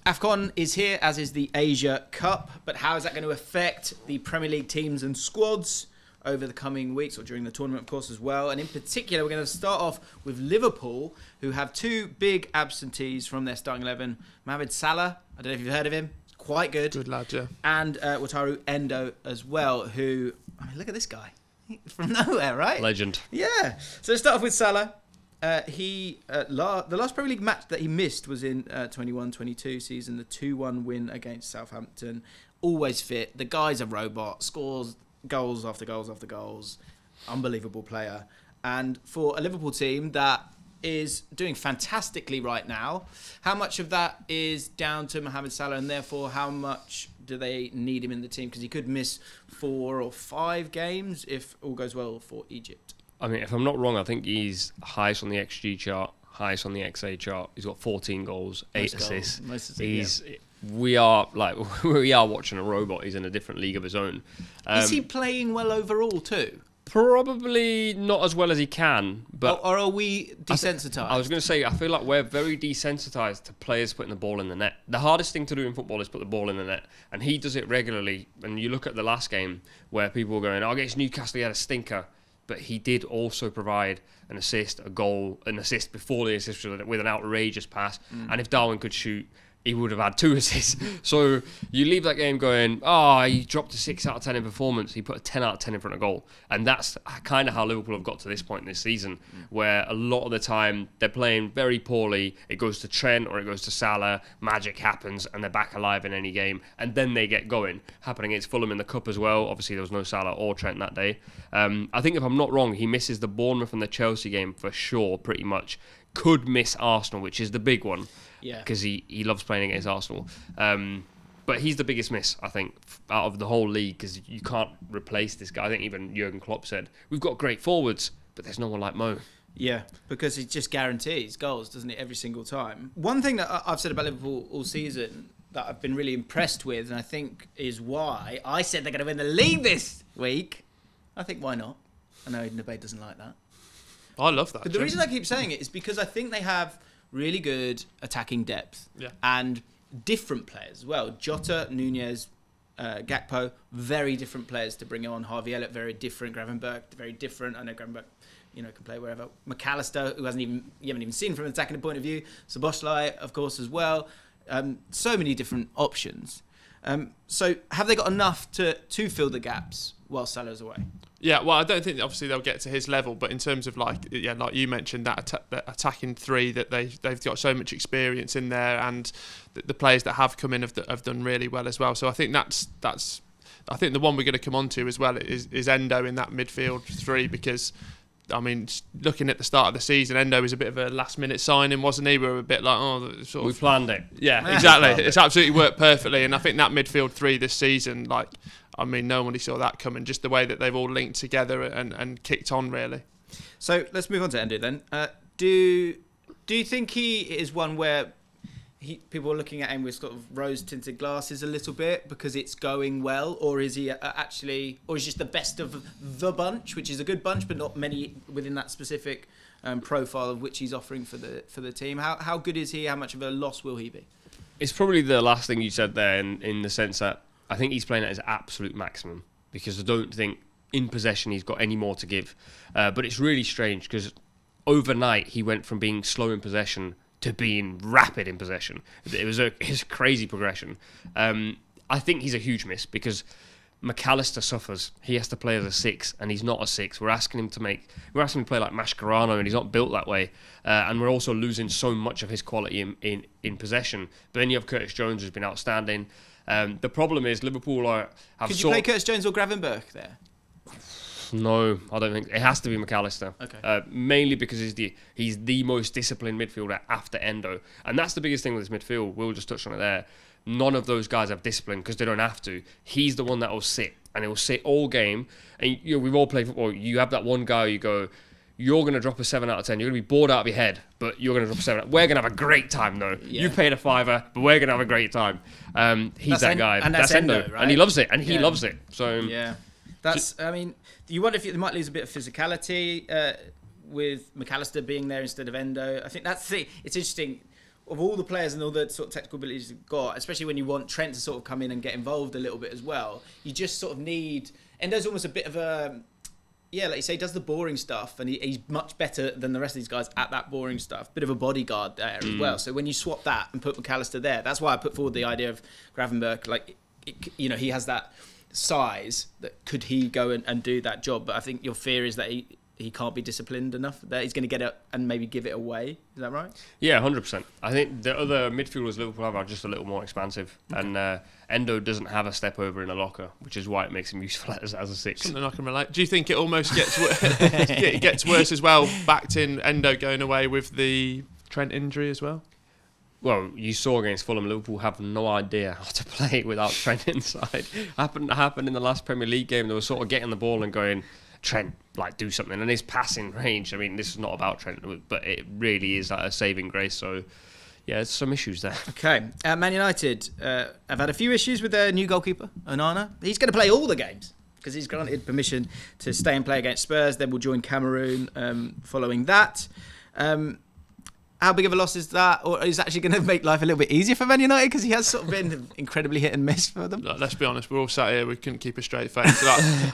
AFCON is here, as is the Asia Cup, but how is that going to affect the Premier League teams and squads over the coming weeks, or during the tournament, of course, as well? And in particular, we're going to start off with Liverpool, who have two big absentees from their starting 11. Mohamed Salah, I don't know if you've heard of him, quite good. Good lad, yeah. And Wataru Endo as well, who, I mean, look at this guy. From nowhere, right? Legend. Yeah. So let's start off with Salah. The last Premier League match that he missed was in 21-22 season, the 2-1 win against Southampton. Always fit. The guy's a robot. Scores goals after goals after goals. Unbelievable player. And for a Liverpool team that is doing fantastically right now, how much of that is down to Mohamed Salah, and therefore how much do they need him in the team? Because he could miss 4 or 5 games if all goes well for Egypt. I mean, if I'm not wrong, I think he's highest on the XG chart, highest on the XA chart. He's got 14 goals, 8 assists. We are watching a robot. He's in a different league of his own. Is he playing well overall too? Probably not as well as he can, but or are we desensitized? I was going to say, I feel like we're very desensitized to players putting the ball in the net. The hardest thing to do in football is put the ball in the net, and he does it regularly. And you look at the last game where people were going, against Newcastle he had a stinker, but he did also provide an assist, a goal, an assist before the assist with an outrageous pass. And if Darwin could shoot, he would have had 2 assists. So you leave that game going, he dropped a 6 out of 10 in performance. He put a 10 out of 10 in front of goal. And that's kind of how Liverpool have got to this point in this season, where a lot of the time they're playing very poorly. It goes to Trent or it goes to Salah. Magic happens and they're back alive in any game. And then they get going. Happening against Fulham in the Cup as well. Obviously, there was no Salah or Trent that day. I think if I'm not wrong, he misses the Bournemouth and the Chelsea game for sure, pretty much. Could miss Arsenal, which is the big one. Yeah, because he loves playing against Arsenal. But he's the biggest miss, I think, out of the whole league, because you can't replace this guy. I think even Jurgen Klopp said, we've got great forwards, but there's no one like Mo. Yeah, because he just guarantees goals, doesn't he, every single time. One thing that I've said about Liverpool all season that I've been really impressed with, and I think is why I said they're going to win the league this week. I think why not? I know Nubaid doesn't like that. I love that. But the reason I keep saying it is because I think they have really good attacking depth and different players as well. Jota, Nunez, Gakpo, very different players to bring on. Harvey Elliott, very different. Gravenberch, very different. I know Gravenberch, can play wherever. McAllister, who you haven't even seen from an attacking point of view. Szoboszlai, of course, as well. So many different options. So have they got enough to fill the gaps while Salah's away? Yeah, well, I don't think obviously they'll get to his level, but in terms of like you mentioned, that attacking three, that they've got so much experience in there, and the players that have come in have done really well as well. So I think that's I think the one we're going to come on to as well is Endo in that midfield 3, because I mean, looking at the start of the season, Endo was a bit of a last-minute signing, wasn't he? We were a bit like, we planned it. Yeah, exactly. It's absolutely worked perfectly, and I think that midfield 3 this season, nobody saw that coming. Just the way that they've all linked together and kicked on, really. So let's move on to Endo then. Do you think he is one where people are looking at him with sort of rose-tinted glasses a little bit because it's going well, or is he or is just the best of the bunch, which is a good bunch, but not many within that specific profile of which he's offering for the team? How good is he? How much of a loss will he be? It's probably the last thing you said there, in the sense that I think he's playing at his absolute maximum, because I don't think in possession he's got any more to give. But it's really strange because overnight he went from being slow in possession to being rapid in possession. It's a crazy progression. I think he's a huge miss because McAllister suffers. He has to play as a 6, and he's not a 6. We're asking him to play like Mascherano, and he's not built that way. And we're also losing so much of his quality in possession. But then you have Curtis Jones, who's been outstanding. The problem is Liverpool Could you play Curtis Jones or Gravenberch there? No, I don't think. It has to be McAllister. Okay. Mainly because he's the most disciplined midfielder after Endo. And that's the biggest thing with this midfield. We'll just touch on it there. None of those guys have discipline because they don't have to. He's the one that will sit, and he'll sit all game. And we've all played football. You have that one guy, you go, you're going to drop a 7 out of 10. You're going to be bored out of your head, but you're going to drop a 7. We're going to have a great time, though. Yeah. You paid a £5, but we're going to have a great time. He's that guy. And that's Endo, right? And he loves it. And he loves it. So yeah. I mean, you wonder if they might lose a bit of physicality with McAllister being there instead of Endo. I think it's interesting. of all the players and all the sort of technical abilities you've got, especially when you want Trent to sort of come in and get involved a little bit as well, you just sort of need... Endo's almost a bit of a... Yeah, like you say, he does the boring stuff, and he's much better than the rest of these guys at that boring stuff. Bit of a bodyguard there as well. So when you swap that and put McAllister there, that's why I put forward the idea of Gravenberch. Like, you know, he has that size that could he go and do that job. But I think your fear is that he can't be disciplined enough, that he's going to get it and maybe give it away. Is that right? Yeah, 100%. I think the other midfielders Liverpool have are just a little more expansive. Okay. And Endo doesn't have a step over in a locker, which is why it makes him useful as a six. Something I can relate. Do you think it almost gets it gets worse as well, backed in Endo going away with the Trent injury as well? Well, you saw against Fulham, Liverpool have no idea how to play without Trent inside. Happened in the last Premier League game. They were sort of getting the ball and going, Trent, like, do something. And his passing range, I mean, this is not about Trent, but it really is like a saving grace. So, yeah, there's some issues there. Okay. Man United have had a few issues with their new goalkeeper, Onana. He's going to play all the games because he's granted permission to stay and play against Spurs. Then we'll join Cameroon following that. How big of a loss is that? Or is it actually going to make life a little bit easier for Man United? Because he has sort of been incredibly hit and miss for them. Look, let's be honest, we're all sat here, we couldn't keep a straight face.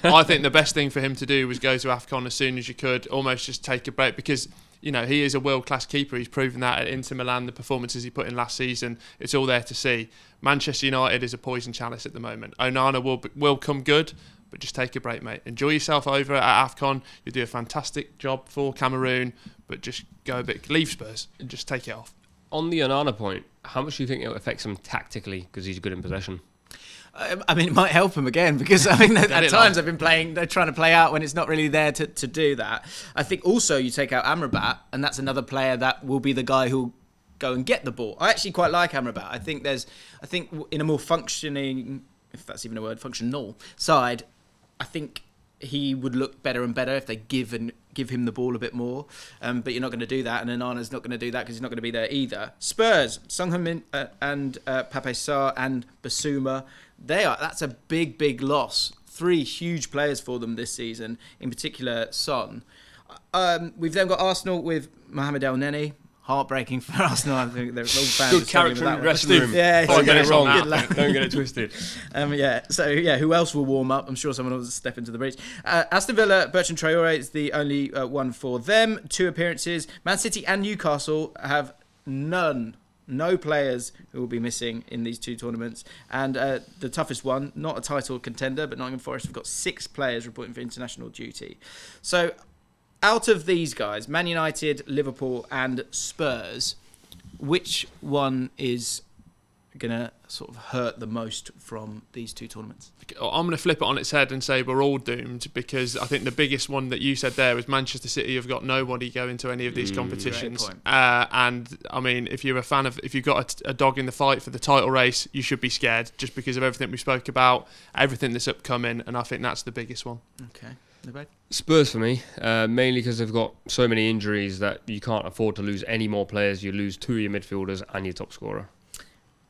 I think the best thing for him to do was go to AFCON as soon as you could, almost just take a break, because you know he is a world-class keeper. He's proven that at Inter Milan, the performances he put in last season, it's all there to see. Manchester United is a poison chalice at the moment. Onana will come good, but just take a break, mate. Enjoy yourself over at AFCON. You'll do a fantastic job for Cameroon, but just go a bit, leave Spurs and just take it off. On the Onana point, how much do you think it affects him tactically because he's good in possession? I mean, it might help him again because I mean, at times they're trying to play out when it's not really there to do that. I think also you take out Amrabat, and that's another player that will be the guy who'll go and get the ball. I actually quite like Amrabat. I think in a more functioning, if that's even a word, functional side, I think he would look better and better if they give him the ball a bit more. But you're not going to do that, and Onana's not going to do that because he's not going to be there either. Spurs, Sung Min and Pape Sarr and Basuma, that's a big loss. 3 huge players for them this season, in particular Son. We've then got Arsenal with Mohamed El Neni. Heartbreaking for Arsenal. I think they're all fans. Good character in the dressing room. Yeah, don't get it wrong. Don't get it twisted. Who else will warm up? I'm sure someone will step into the breach. Aston Villa, Bertrand Traore is the only one for them. 2 appearances. Man City and Newcastle have no players who will be missing in these 2 tournaments. And the toughest one, not a title contender, but Nottingham Forest have got 6 players reporting for international duty. So, out of these guys, Man United, Liverpool and Spurs, which one is going to sort of hurt the most from these 2 tournaments? I'm going to flip it on its head and say we're all doomed, because I think the biggest one that you said there was Manchester City have got nobody going to any of these competitions. And I mean, if you're a fan of, if you've got a dog in the fight for the title race, you should be scared just because of everything we spoke about, everything that's upcoming, and I think that's the biggest one. Okay. Nubaid? Spurs for me, mainly because they've got so many injuries that you can't afford to lose any more players. You lose 2 of your midfielders and your top scorer.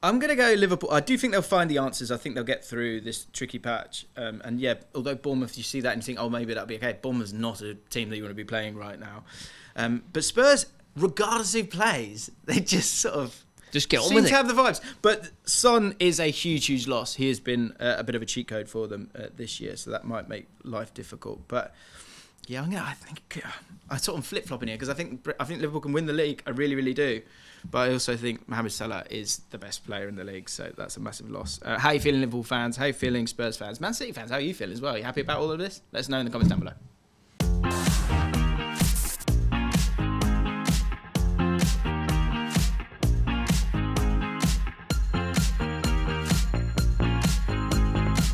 I'm going to go Liverpool. I do think they'll find the answers. I think they'll get through this tricky patch. And yeah, although Bournemouth, you see that and you think, oh, maybe that'll be okay. Bournemouth's not a team that you want to be playing right now. But Spurs, regardless of who plays, they just sort of just get on seem with to it. have the vibes. But Son is a huge loss. He has been a bit of a cheat code for them this year, so that might make life difficult. But yeah, I sort of flip-flopping here because I think Liverpool can win the league. I really do. But I also think Mohamed Salah is the best player in the league, so that's a massive loss. How are you feeling, Liverpool fans? How are you feeling, Spurs fans? Man City fans, how are you feeling as well? Are you happy about all of this? Let us know in the comments down below.